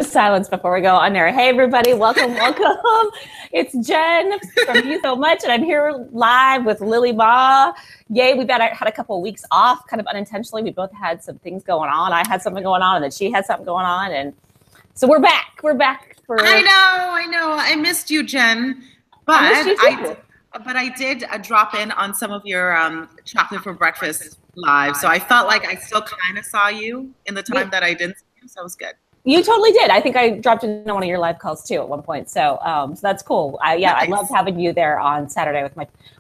Silence before we go on there. Hey, everybody, welcome, welcome. It's Jen from You So Much, and I'm here live with Lily Ma. Yay, we've had a couple of weeks off, kind of unintentionally. We both had some things going on. I had something going on, and then she had something going on, and so we're back. We're back for. I know. I missed you, Jen, but I did drop in on some of your chocolate for breakfast live, so I felt like I still kind of saw you in the time that I didn't see you, so it was good. You totally did. I think I dropped in on one of your live calls too at one point. So, so that's cool. Nice. I loved having you there on Saturday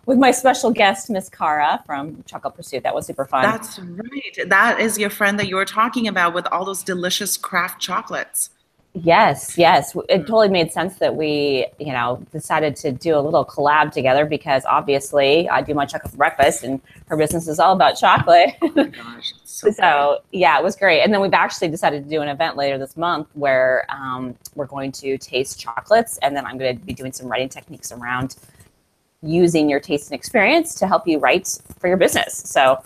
with my special guest, Miss Cara from Chocolate Pursuit. That was super fun. That's right. That is your friend that you were talking about with all those delicious craft chocolates. Yes, yes. It totally made sense that we, decided to do a little collab together because obviously I do my chocolate for breakfast and her business is all about chocolate. Oh my gosh. So yeah, it was great. And then we've actually decided to do an event later this month where we're going to taste chocolates, and then I'm going to be doing some writing techniques around using your taste and experience to help you write for your business. So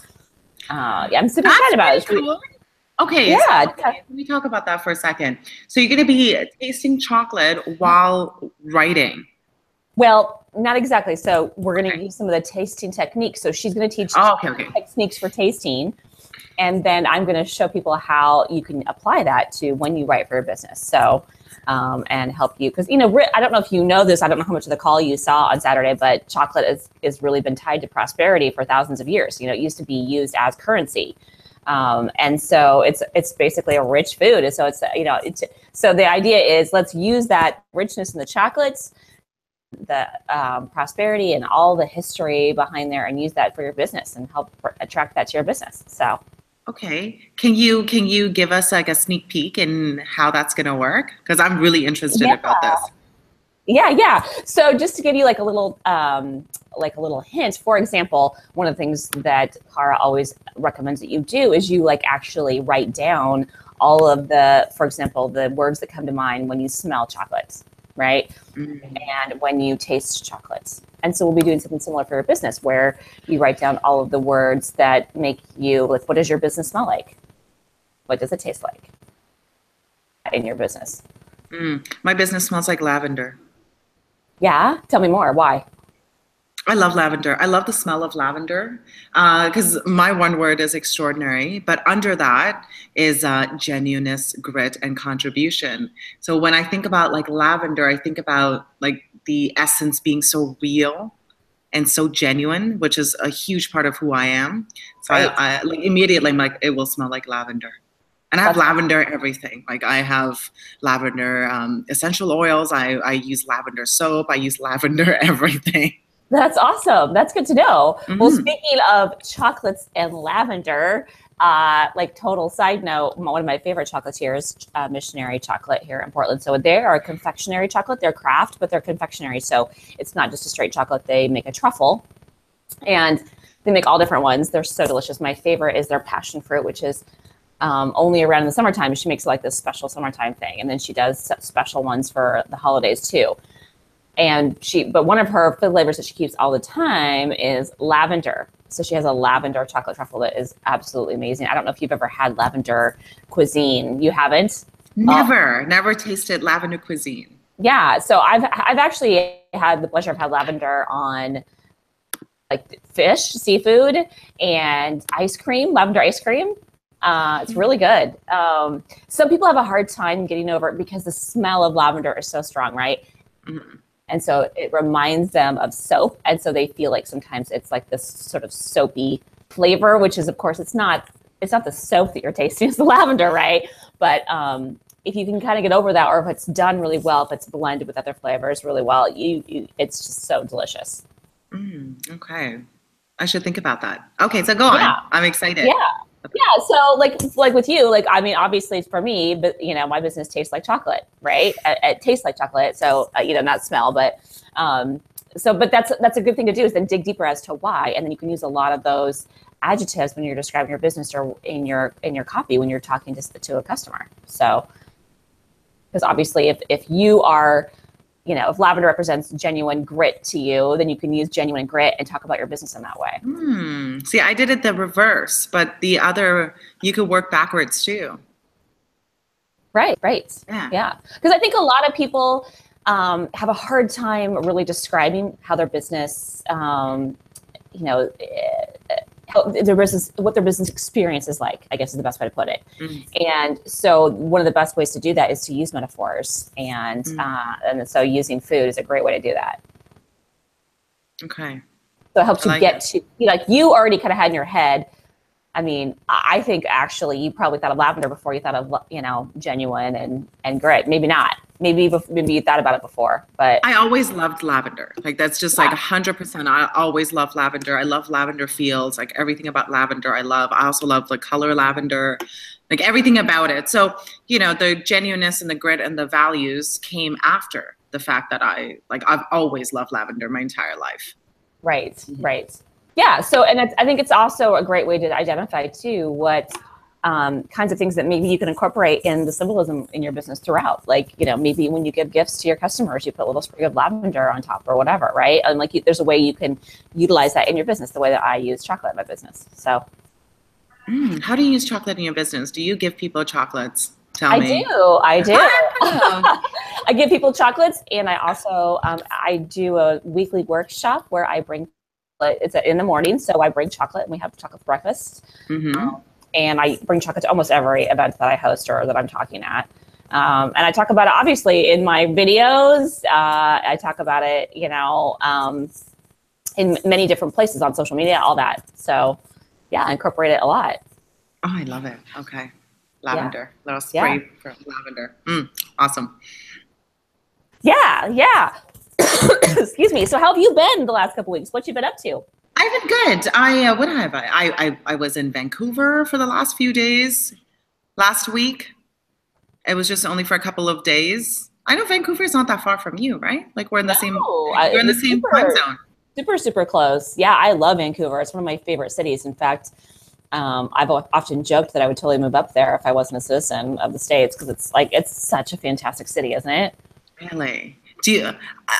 yeah, I'm super excited about it. Cool. Okay, yeah. So, let me talk about that for a second. So you're going to be tasting chocolate while writing. Well, not exactly. So we're going to use some of the tasting techniques. So she's going to teach techniques for tasting. And then I'm going to show people how you can apply that to when you write for your business. So, and help you. Because, I don't know if you know this. I don't know how much of the call you saw on Saturday, but chocolate is really been tied to prosperity for thousands of years. It used to be used as currency. And so it's basically a rich food. And so so the idea is let's use that richness in the chocolates, the prosperity and all the history behind there, and use that for your business and help attract that to your business. So, okay, can you give us like a sneak peek in how that's going to work? Because I'm really interested about this. Yeah. So just to give you like a little hint, for example, one of the things that Cara always recommends that you do is you actually write down all of for example, the words that come to mind when you smell chocolates, right? Mm-hmm. And when you taste chocolates. And so we'll be doing something similar for your business where you write down all of the words that make you, what does your business smell like? What does it taste like in your business? My business smells like lavender. Yeah? Tell me more. Why? I love lavender. I love the smell of lavender because my one word is extraordinary. But under that is genuineness, grit, and contribution. So when I think about lavender, I think about the essence being so real and so genuine, which is a huge part of who I am. So right. I immediately it will smell like lavender. And I have lavender everything. I have lavender essential oils. I use lavender soap. I use lavender everything. That's awesome. That's good to know. Mm-hmm. Well, speaking of chocolates and lavender, total side note, one of my favorite chocolatiers, Missionary Chocolate here in Portland. So they are a confectionery chocolate. They're craft, but they're confectionery. So it's not just a straight chocolate. They make a truffle, and they make all different ones. They're so delicious. My favorite is their passion fruit, which is only around in the summertime. She makes this special summertime thing. And then she does special ones for the holidays too. But one of her flavors that she keeps all the time is lavender. So she has a lavender chocolate truffle that is absolutely amazing. I don't know if you've ever had lavender cuisine. You haven't? Never tasted lavender cuisine. Yeah. So I've actually had the pleasure of having lavender on fish, seafood, and ice cream, lavender ice cream. It's really good. Some people have a hard time getting over it because the smell of lavender is so strong, right? Mm-hmm. And so it reminds them of soap. And so they feel like sometimes it's this sort of soapy flavor, which is, of course, it's not the soap that you're tasting, it's the lavender, right? But if you can kind of get over that, or if it's done really well, if it's blended with other flavors really well, it's just so delicious. Okay. I should think about that. Okay, so go on. I'm excited. Yeah. Yeah, so like with you, obviously it's for me, but my business tastes like chocolate, right? It tastes like chocolate, so not smell, but but that's a good thing to do is then dig deeper as to why, and then you can use a lot of those adjectives when you're describing your business or in your copy when you're talking to a customer. So, because obviously if you are if lavender represents genuine grit to you, then you can use genuine grit and talk about your business in that way. See, I did it the reverse, but the other, you could work backwards too. Right, right. Yeah. Yeah. Because I think a lot of people have a hard time really describing how their business, you know, how their business, what their business experience is like, I guess is the best way to put it. Mm, And so one of the best ways to do that is to use metaphors. mm. And so using food is a great way to do that. Okay. So it helps I you like get it. to, like you already kind of had in your head. I mean, I think actually you probably thought of lavender before you thought of, genuine and grit. Maybe not. Maybe you thought about it before, but I always loved lavender. Like that's just like yeah, 100%. I always love lavender. I love lavender fields. Like everything about lavender, I love. I also love the color lavender, like everything about it. So, the genuineness and the grit and the values came after the fact that I've always loved lavender my entire life. right, Mhm. right. Yeah. So, and I think it's also a great way to identify too what kinds of things that maybe you can incorporate in the symbolism in your business throughout. Like, maybe when you give gifts to your customers, you put a little sprig of lavender on top or whatever, right? And like, there's a way you can utilize that in your business, the way that I use chocolate in my business. So How do you use chocolate in your business? Do you give people chocolates? Tell I do, me. I do. Oh, I give people chocolates, and I also I do a weekly workshop where I bring. It's in the morning, so I bring chocolate, and we have chocolate for breakfast. mm-hmm. And I bring chocolate to almost every event that I host or that I'm talking at. And I talk about it obviously in my videos. I talk about it, in many different places on social media, all that. So, yeah, I incorporate it a lot. Oh, I love it. Okay. Yeah, Lavender. Little yeah, spray for lavender. Awesome. yeah, yeah. Excuse me. So, how have you been the last couple of weeks? What you been up to? I've been good. What have I was in Vancouver for the last few days. Last week, it was just only for a couple of days. I know Vancouver is not that far from you, right? Like No, we're in the it's same time super, zone. super, super close. Yeah, I love Vancouver. It's one of my favorite cities. In fact, I've often joked that I would totally move up there if I wasn't a citizen of the States because it's such a fantastic city, isn't it? Really? Do you?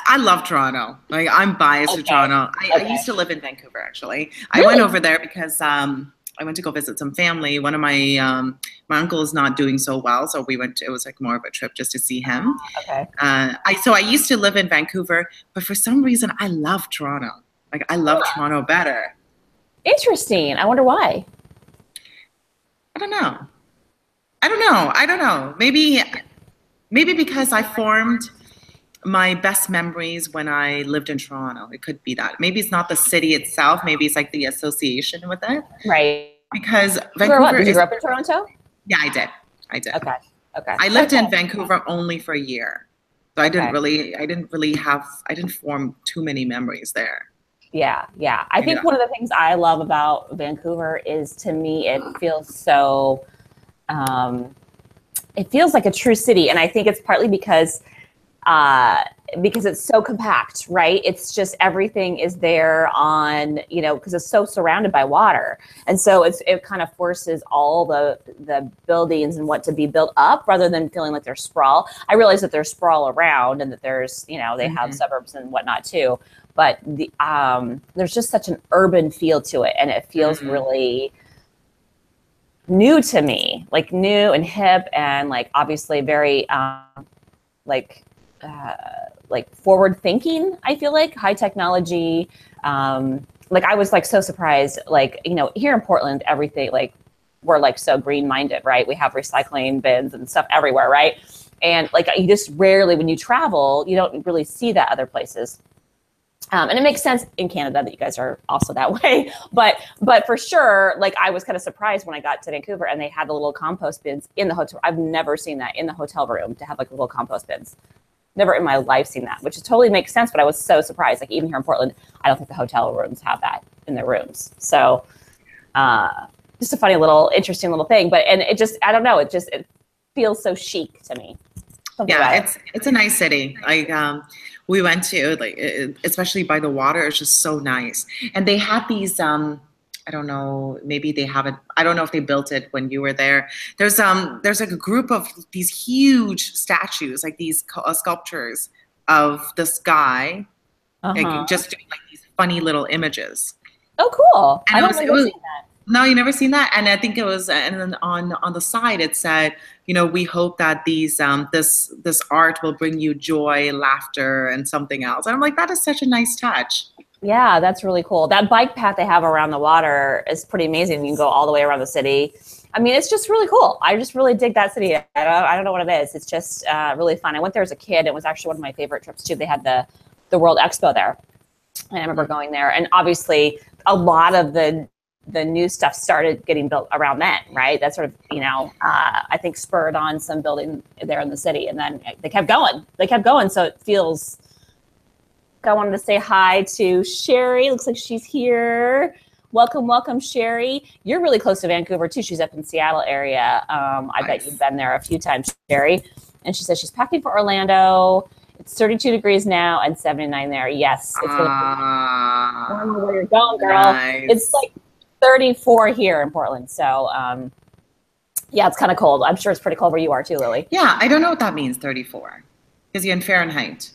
I love Toronto. Like I'm biased to Okay. Toronto. I Okay. used to live in Vancouver actually. I went Really? over there because I went to go visit some family. One of my uncle is not doing so well, so we went. It was like more of a trip just to see him. Okay. I used to live in Vancouver, but for some reason I love Toronto. Like I love Toronto better. Interesting. I wonder why. I don't know. I don't know. Maybe because I formed my best memories when I lived in Toronto. It could be that. Maybe it's not the city itself. Maybe it's like the association with it. Right. Because Grow up. Vancouver Did you is, grow up in Toronto? yeah, I did. I did. Okay. Okay. I lived in Vancouver only for a year. So Okay. I didn't form too many memories there. Yeah. Yeah. I Yeah. think one of the things I love about Vancouver is to me, um, it feels like a true city. And I think it's partly because it's so compact, right? It's just everything is there on, because it's so surrounded by water. And so it kind of forces all the buildings and what to be built up rather than feeling like there's sprawl. I realize that there's sprawl around and that there's, they have Mhm. suburbs and whatnot too. But there's just such an urban feel to it. And it feels Mhm. really new to me, like new and hip and like obviously very like uh, like forward thinking. I feel like high technology. Like I was like so surprised. Like here in Portland, everything like we're like so green minded, right? We have recycling bins and stuff everywhere, right? And like you just rarely, when you travel, you don't really see that other places. And it makes sense in Canada that you guys are also that way. But for sure, like I was kind of surprised when I got to Vancouver and they had the little compost bins in the hotel. I've never seen that in the hotel room to have like little compost bins. Never in my life seen that, which totally makes sense. But I was so surprised. Like even here in Portland, I don't think the hotel rooms have that in their rooms. So just a funny little, interesting little thing. But and it just, I don't know, it feels so chic to me. Something about Yeah, it. it's a nice city. Like we went to especially by the water. It's just so nice. And they had these I don't know, maybe they haven't. I don't know if they built it when you were there. There's like a group of these huge statues, like these sculptures of the sky, like Uh-huh. just doing like these funny little images. Oh, cool. And I it don't was it remember was seeing that. No, you never seen that? And I think it was, and then on the side it said, you know, we hope that these this art will bring you joy, laughter, and something else. And I'm like, that is such a nice touch. Yeah, that's really cool. That bike path they have around the water is pretty amazing. You can go all the way around the city. I mean, it's just really cool. I just really dig that city. I don't know what it is. It's just really fun. I went there as a kid. It was actually one of my favorite trips too. They had the World Expo there. And I remember going there. And obviously a lot of the new stuff started getting built around then, right? That sort of, I think spurred on some building there in the city. And then they kept going. They kept going. So it feels, I wanted to say hi to Sherry. Looks like she's here. Welcome, welcome, Sherry. You're really close to Vancouver too. She's up in Seattle area. I bet you've been there a few times, Sherry. And she says she's packing for Orlando. It's 32 degrees now and 79 there. Yes. It's I don't know where you're going, girl. Nice. It's like 34 here in Portland. So yeah, it's kind of cold. I'm sure it's pretty cold where you are too, Lily. Yeah, I don't know what that means, 34. Because you're in Fahrenheit.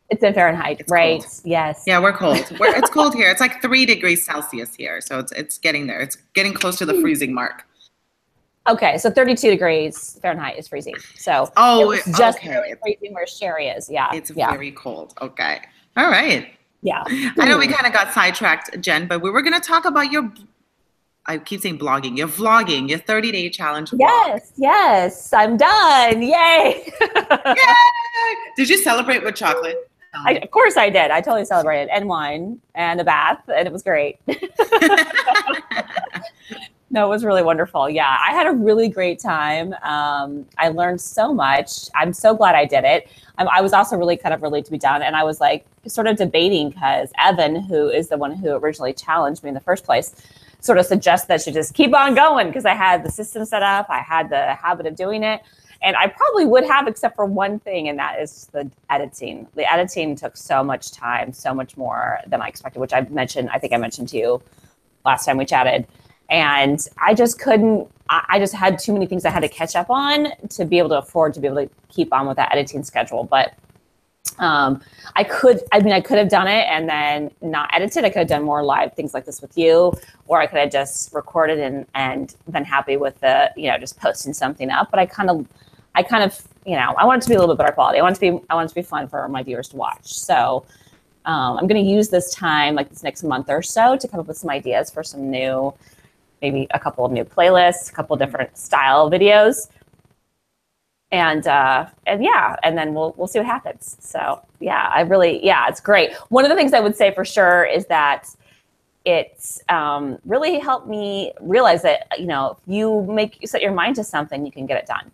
It's in Fahrenheit, it's right? Cold. Yes. Yeah, we're cold. It's cold here. It's like 3 degrees Celsius here. So it's getting there. It's getting close to the freezing mark. Okay, so 32 degrees Fahrenheit is freezing. So it's just okay. Freezing where Sherry is. Yeah. It's very cold. Okay. All right. Yeah. I know we kind of got sidetracked, Jen, but we were going to talk about your, I keep saying blogging, your vlogging, your 30-day challenge vlog. Yes, I'm done. Yay. Yay! Did you celebrate with chocolate? Of course I did. I totally celebrated, and wine and a bath, and it was great. No, it was really wonderful. Yeah, I had a really great time. I learned so much. I'm so glad I did it. I was also really kind of relieved to be done. And I was like sort of debating because Evan, who is the one who originally challenged me in the first place, sort of suggested that I should just keep on going because I had the system set up. I had the habit of doing it. And I probably would have, except for one thing, and that is the editing. The editing took so much time, so much more than I expected, which I think I mentioned to you last time we chatted. And I just couldn't, I just had too many things I had to catch up on to be able to afford to be able to keep on with that editing schedule. But I could have done it and then not edited. I could have done more live things like this with you, or I could have just recorded and been happy with the, just posting something up. But I kind of, I want it to be a little bit better quality. I want it to be fun for my viewers to watch. So I'm going to use this time, like this next month or so, to come up with some ideas for some new, maybe a couple of new playlists, a couple of different style videos. And then we'll see what happens. So yeah, it's great. One of the things I would say for sure is that it's really helped me realize that, if you set your mind to something, you can get it done.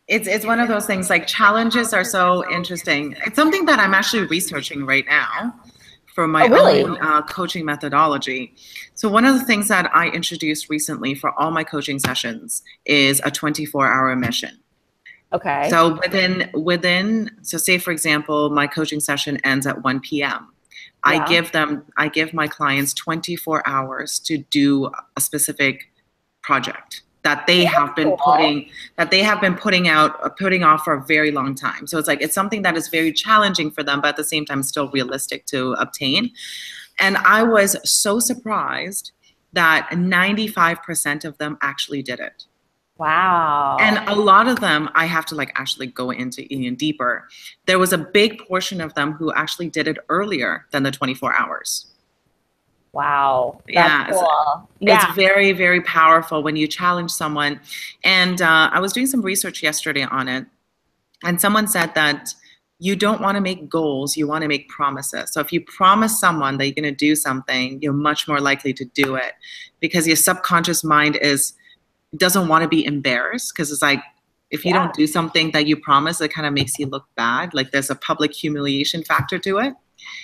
It's one of those things, like challenges are so interesting. It's something that I'm actually researching right now for my own coaching methodology. So one of the things that I introduced recently for all my coaching sessions is a 24-hour mission. Okay. So so say for example, my coaching session ends at 1 p.m. Yeah. I give my clients 24 hours to do a specific project that they have been putting off for a very long time. So it's something that is very challenging for them, but at the same time still realistic to obtain. And I was so surprised that 95% of them actually did it. Wow. And a lot of them, I have to actually go into even deeper. There was a big portion of them who actually did it earlier than the 24 hours. Wow. That's cool. It's very, very powerful when you challenge someone. And I was doing some research yesterday on it. And someone said that you don't want to make goals, you want to make promises. So if you promise someone that you're going to do something, you're much more likely to do it, because your subconscious mind doesn't want to be embarrassed, because it's like, if you don't do something that you promise, it kind of makes you look bad. Like there's a public humiliation factor to it.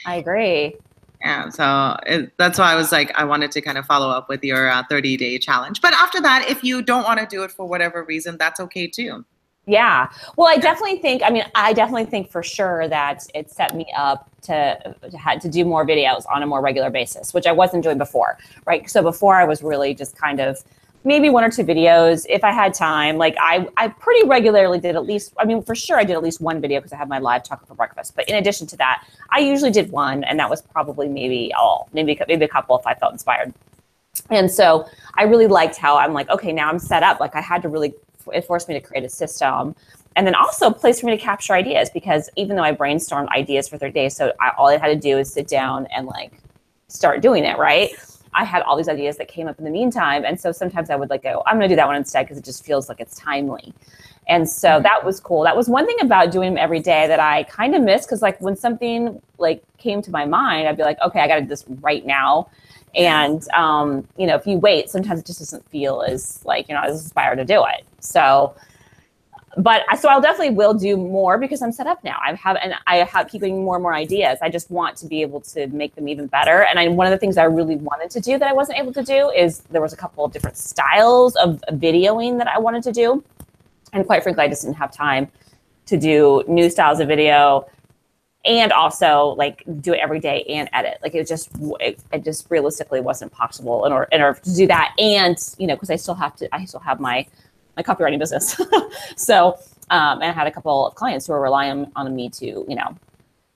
I agree. Yeah, so that's why I was like, I wanted to kind of follow up with your 30-day challenge. But after that, if you don't want to do it for whatever reason, that's okay too. Yeah. Well, I definitely think for sure that it set me up to do more videos on a more regular basis, which I wasn't doing before, right? So before I was really just kind of maybe 1 or 2 videos if I had time. Like I pretty regularly did at least, I mean, for sure I did at least one video because I had my live chocolate for breakfast. But in addition to that, I usually did one, and that was probably maybe a couple if I felt inspired. And so I really liked how I'm like, okay, now I'm set up. Like I had to really, it forced me to create a system. And then also a place for me to capture ideas, because even though I brainstormed ideas for 30 days, so all I had to do is sit down and like start doing it, right? I had all these ideas that came up in the meantime. And so sometimes I would like go, I'm going to do that one instead because it just feels like it's timely. And so that was cool. That was one thing about doing them every day that I kind of missed, because like when something like came to my mind, I'd be like, okay, I got to do this right now. And, you know, if you wait, sometimes it just doesn't feel as like, you know, as inspired to do it. So I'll definitely will do more because I'm set up now. I have keep getting more and more ideas. I just want to be able to make them even better. And one of the things I really wanted to do that I wasn't able to do is there was a couple of different styles of videoing that I wanted to do. And quite frankly, I just didn't have time to do new styles of video and also like do it every day and edit. Like it just realistically wasn't possible in order to do that. And, you know, because I still have my copywriting business. So, and I had a couple of clients who were relying on me to, you know,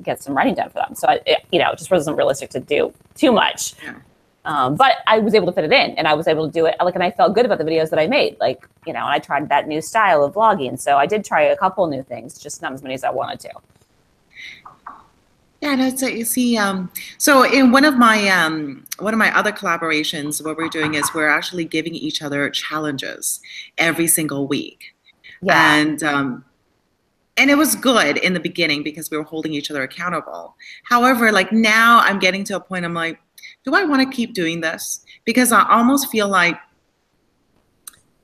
get some writing done for them. So it just wasn't realistic to do too much. Yeah. But I was able to fit it in, and I was able to do it. Like, and I felt good about the videos that I made. Like, you know, and I tried that new style of vlogging. So I did try a couple new things, just not as many as I wanted to. Yeah, no, so you see, so in one of my other collaborations, what we're doing is we're actually giving each other challenges every single week. Yeah. And it was good in the beginning because we were holding each other accountable. However, like now I'm getting to a point, I'm like, do I want to keep doing this? Because I almost feel like,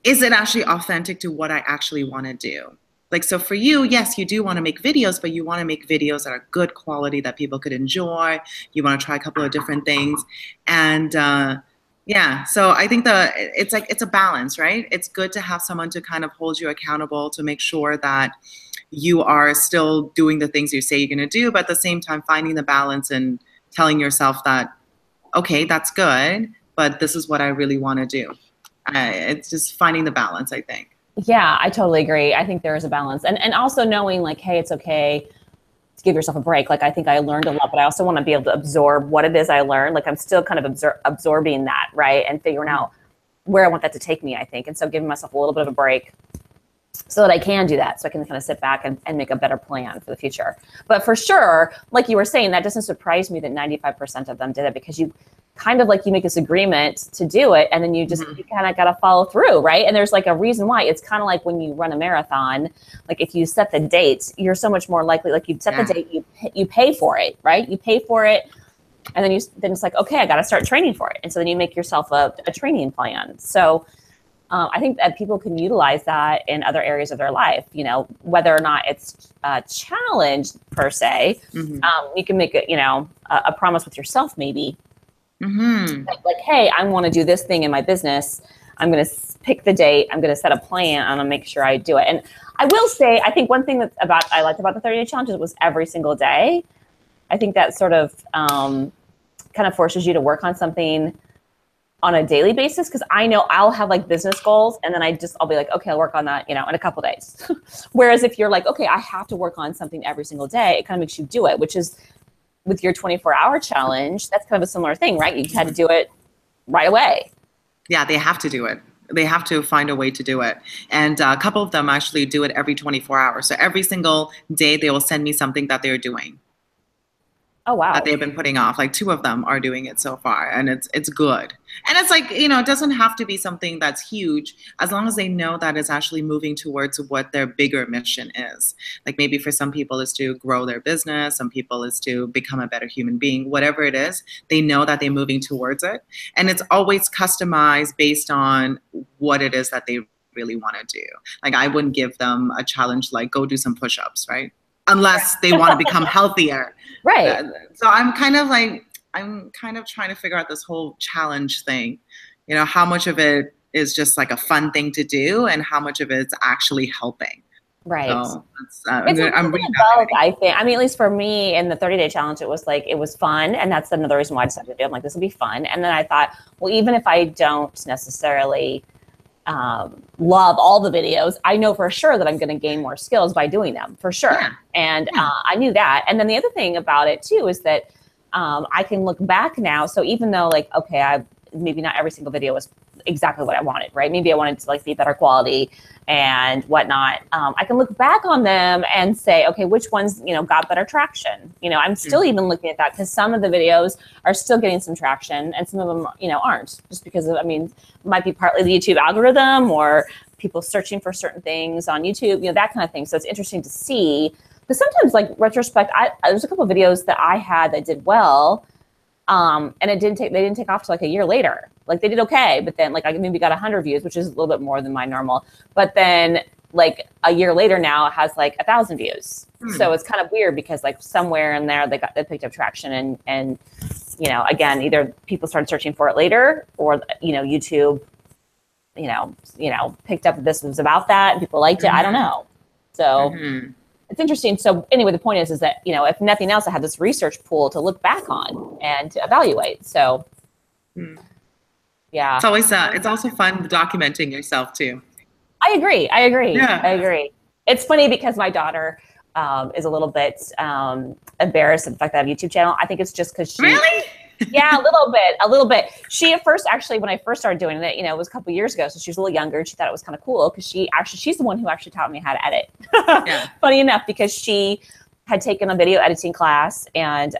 is it actually authentic to what I actually want to do? Like, so for you, yes, you do want to make videos, but you want to make videos that are good quality that people could enjoy. You want to try a couple of different things. And yeah, so I think it's a balance, right? It's good to have someone to kind of hold you accountable, to make sure that you are still doing the things you say you're going to do, but at the same time finding the balance and telling yourself that, okay, that's good, but this is what I really want to do. It's just finding the balance, I think. Yeah, I totally agree. I think there is a balance. And also knowing like, hey, it's okay to give yourself a break. Like, I think I learned a lot, but I also want to be able to absorb what it is I learned. Like, I'm still kind of absorbing that, right? And figuring out where I want that to take me, I think. And so giving myself a little bit of a break so that I can do that. So I can kind of sit back and make a better plan for the future. But for sure, like you were saying, that doesn't surprise me that 95% of them did it, because you kind of like, you make this agreement to do it, and then you just you kind of got to follow through, right? And there's like a reason why. It's kind of like when you run a marathon, like if you set the dates, you're so much more likely, like you set the date, you pay for it, right? You pay for it, and then it's like, okay, I got to start training for it. And so then you make yourself a training plan. So I think that people can utilize that in other areas of their life, you know, whether or not it's a challenge per se. You can make a promise with yourself, maybe. Like, hey, I want to do this thing in my business. I'm going to pick the date. I'm going to set a plan. I'm going to make sure I do it. And I will say, I think one thing I liked about the 30-day challenges was every single day. I think that sort of kind of forces you to work on something on a daily basis, because I know I'll have like business goals, and then I'll be like, okay, I'll work on that, you know, in a couple days. Whereas if you're like, okay, I have to work on something every single day, it kind of makes you do it, which is with your 24-hour challenge, that's kind of a similar thing, right? You had to do it right away. Yeah, they have to do it. They have to find a way to do it. And a couple of them actually do it every 24 hours. So every single day they will send me something that they're doing. Oh, wow. That they've been putting off. Like 2 of them are doing it so far, and it's good. And it's like, you know, it doesn't have to be something that's huge, as long as they know that it's actually moving towards what their bigger mission is. Like maybe for some people is to grow their business, some people is to become a better human being, whatever it is, they know that they're moving towards it. And it's always customized based on what it is that they really want to do. Like I wouldn't give them a challenge like go do some push-ups, right? Unless they want to become healthier. Right. So I'm kind of trying to figure out this whole challenge thing. You know, how much of it is just like a fun thing to do and how much of it's actually helping. Right. So I'm really both, I think. I mean, at least for me in the 30-day challenge, it was fun. And that's another reason why I decided to do it. I'm like, this will be fun. And then I thought, well, even if I don't necessarily love all the videos, I know for sure that I'm going to gain more skills by doing them, for sure. Yeah. And I knew that. And then the other thing about it too is that I can look back now. So even though like, okay, maybe not every single video was exactly what I wanted, right? Maybe I wanted to like be better quality and whatnot. I can look back on them and say, okay, which ones, you know, got better traction? You know, I'm still even looking at that because some of the videos are still getting some traction and some of them, you know, aren't, just because of, I mean, it might be partly the YouTube algorithm or people searching for certain things on YouTube, you know, that kind of thing. So it's interesting to see, because sometimes like retrospect, there's a couple of videos that I had that did well, and they didn't take off till like a year later. Like they did okay, but then like I maybe got 100 views, which is a little bit more than my normal. But then like a year later now it has like 1,000 views. So it's kind of weird because like somewhere in there they picked up traction and you know, again, either people started searching for it later or, you know, YouTube, you know, picked up that this was about that and people liked it. I don't know. So it's interesting. So anyway, the point is that, you know, if nothing else, I had this research pool to look back on and to evaluate. So yeah. It's always, it's also fun documenting yourself too. I agree. Yeah. I agree. It's funny because my daughter is a little bit embarrassed at the fact that I have a YouTube channel. I think it's just because she... Really? Yeah, a little bit. She at first, actually, when I first started doing it, you know, it was a couple years ago. So she was a little younger and she thought it was kind of cool because she's the one who actually taught me how to edit. Yeah. Funny enough, because she had taken a video editing class and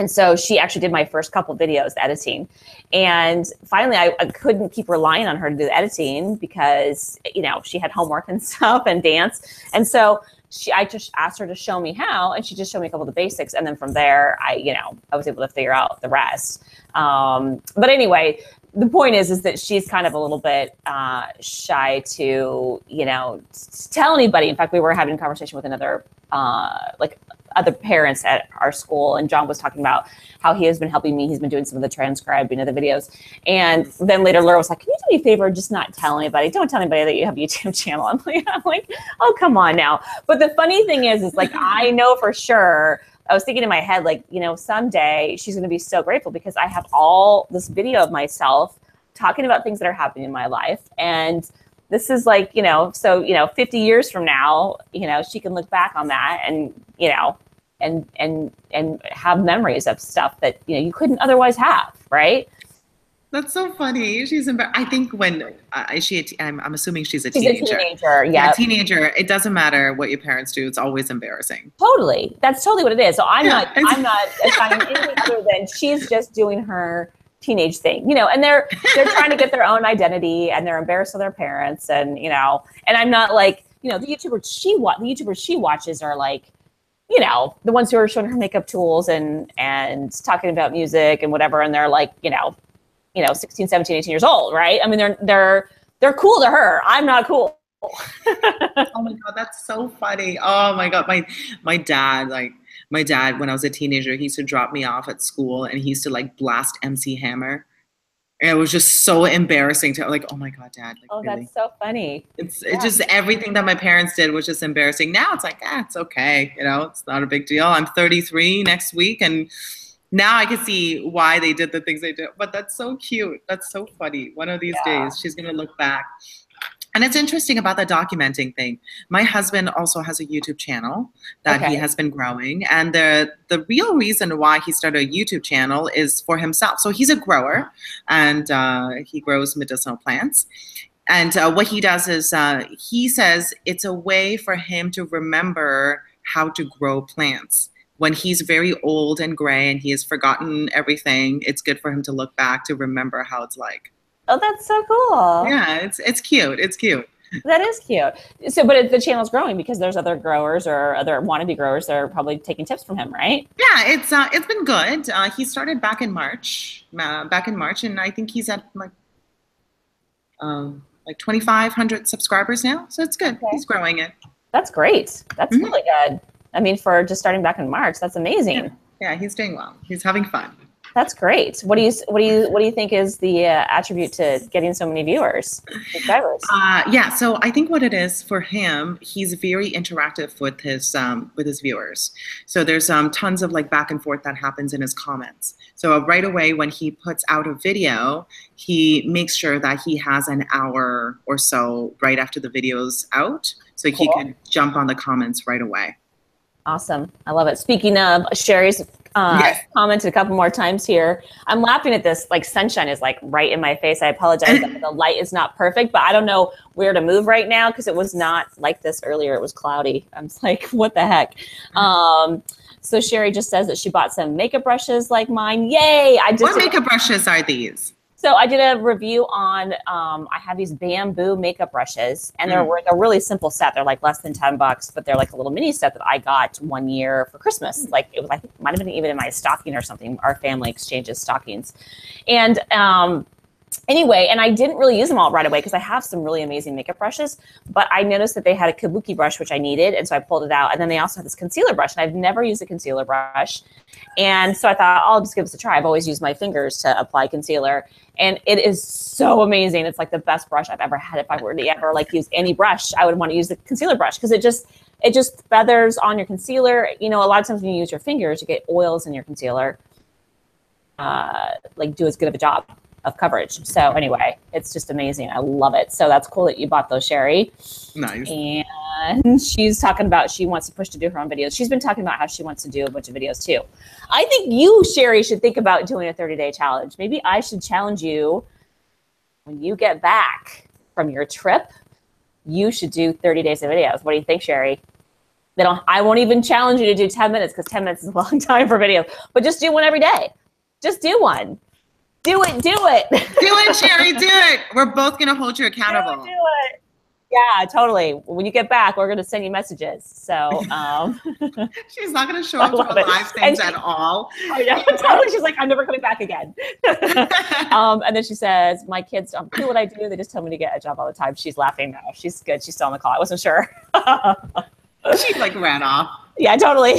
so she actually did my first couple videos editing. And finally, I couldn't keep relying on her to do the editing because, you know, she had homework and stuff and dance. And so I just asked her to show me how, and she just showed me a couple of the basics. And then from there, I was able to figure out the rest. But anyway, the point is that she's kind of a little bit shy to, you know, tell anybody. In fact, we were having a conversation with another, other parents at our school, and John was talking about how he has been helping me. He's been doing some of the transcribing of the videos. And then later Laura was like, can you do me a favor, just not tell anybody? Don't tell anybody that you have a YouTube channel. I'm like, oh, come on now. But the funny thing is like, I know for sure, I was thinking in my head, like, you know, someday she's going to be so grateful because I have all this video of myself talking about things that are happening in my life. And this is like, you know, so, you know, 50 years from now, you know, she can look back on that and, you know, and have memories of stuff that, you know, you couldn't otherwise have, right? That's so funny. I think when I'm assuming she's a teenager. She's a teenager, yeah. Teenager. It doesn't matter what your parents do. It's always embarrassing. Totally. That's totally what it is. So I'm not assigning anything other than she's just doing her teenage thing, you know, and they're trying to get their own identity and they're embarrassed of their parents. And, you know, and I'm not like, you know, the YouTubers she watches are like, you know, the ones who are showing her makeup tools and talking about music and whatever. And they're like, you know, 16, 17, 18 years old. Right. I mean, they're cool to her. I'm not cool. Oh my God. That's so funny. Oh my God. My dad, when I was a teenager, he used to drop me off at school and he used to like blast MC Hammer. And it was just so embarrassing to like, oh my God, Dad. Like, oh, really? That's so funny. It's just everything that my parents did was just embarrassing. Now it's like, it's okay. You know, it's not a big deal. I'm 33 next week. And now I can see why they did the things they did. But that's so cute. That's so funny. One of these days, she's going to look back. And it's interesting about the documenting thing. My husband also has a YouTube channel that he has been growing. And the real reason why he started a YouTube channel is for himself. So he's a grower and he grows medicinal plants. And what he does is he says it's a way for him to remember how to grow plants. When he's very old and gray and he has forgotten everything, it's good for him to look back to remember how it's like. Oh, that's so cool. Yeah, it's cute. It's cute. That is cute. So, but the channel's growing because there's other growers or other wannabe growers that are probably taking tips from him, right? Yeah, it's been good. He started back in March, and I think he's at like 2,500 subscribers now. So it's good. Okay. He's growing it. That's great. That's really good. I mean, for just starting back in March, that's amazing. Yeah, he's doing well. He's having fun. That's great. What do you think is the attribute to getting so many viewers, subscribers? Yeah, so I think what it is for him, he's very interactive with his viewers. So there's tons of like back and forth that happens in his comments. So right away when he puts out a video, he makes sure that he has an hour or so right after the video's out, so he can jump on the comments right away. Awesome. I love it. Speaking of, Sherry's Yes. commented a couple more times here. I'm laughing at this, like sunshine is like right in my face. I apologize that the light is not perfect, but I don't know where to move right now because it was not like this earlier. It was cloudy. I'm just like, what the heck? So Sherry just says that she bought some makeup brushes like mine. Yay! What makeup brushes are these? So I did a review on, I have these bamboo makeup brushes, and they're a really simple set. They're like less than $10, but they're like a little mini set that I got one year for Christmas. Like it was, I think, might have been even in my stocking or something. Our family exchanges stockings. And anyway, and I didn't really use them all right away because I have some really amazing makeup brushes, but I noticed that they had a kabuki brush, which I needed. And so I pulled it out. And then they also have this concealer brush, and I've never used a concealer brush. And so I thought, I'll just give this a try. I've always used my fingers to apply concealer. And it is so amazing. It's like the best brush I've ever had. If I were to ever like use any brush, I would want to use the concealer brush because it just feathers on your concealer. You know, a lot of times when you use your fingers, you get oils in your concealer, like do as good of a job of coverage. So anyway, it's just amazing. I love it. So that's cool that you bought those, Sherry. Nice. And she's talking about she wants to push to do her own videos. She's been talking about how she wants to do a bunch of videos too. I think you, Sherry, should think about doing a 30-day challenge. Maybe I should challenge you when you get back from your trip. You should do 30 days of videos. What do you think, Sherry? I won't even challenge you to do 10 minutes because 10 minutes is a long time for videos. But just do one every day. Just do one. Do it. Do it. Do it, Sherry. Do it. We're both going to hold you accountable. Do it. Yeah, totally. When you get back, we're going to send you messages. So she's not going to show up to our live things at all. Oh, yeah, totally. She's like, I'm never coming back again. And then she says, my kids don't do what I do. They just tell me to get a job all the time. She's laughing now. She's good. She's still on the call. I wasn't sure. She like ran off. Yeah, totally.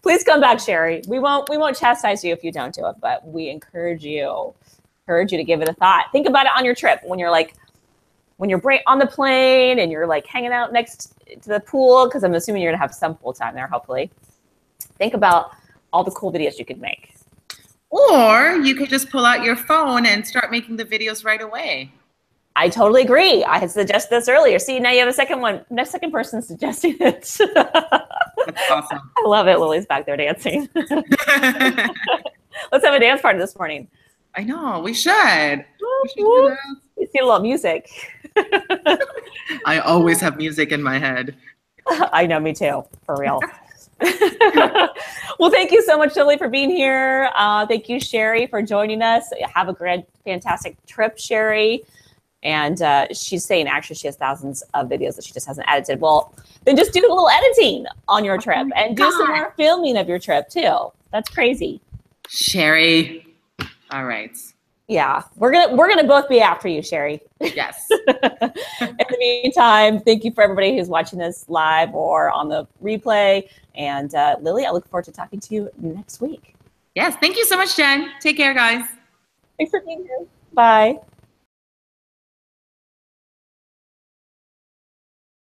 Please come back, Sherry. We won't chastise you if you don't do it, but we encourage you to give it a thought. Think about it on your trip when you're on the plane and you're like hanging out next to the pool, because I'm assuming you're gonna have some pool time there, hopefully. Think about all the cool videos you could make. Or you could just pull out your phone and start making the videos right away. I totally agree. I had suggested this earlier. See, now you have a second person suggesting it. That's awesome. I love it. Lily's back there dancing. Let's have a dance party this morning. I know, we should. You see a little music. I always have music in my head. I know, me too, for real. Well, thank you so much, Lily, for being here. Thank you, Sherry, for joining us. Have a fantastic trip, Sherry. And she's saying actually she has thousands of videos that she just hasn't edited. Well, then just do a little editing on your trip and do some more filming of your trip too. That's crazy. Sherry. All right. Yeah, we're gonna both be after you, Sherry. Yes. In the meantime, thank you for everybody who's watching this live or on the replay. And Lily, I look forward to talking to you next week. Yes. Thank you so much, Jen. Take care, guys. Thanks for being here. Bye.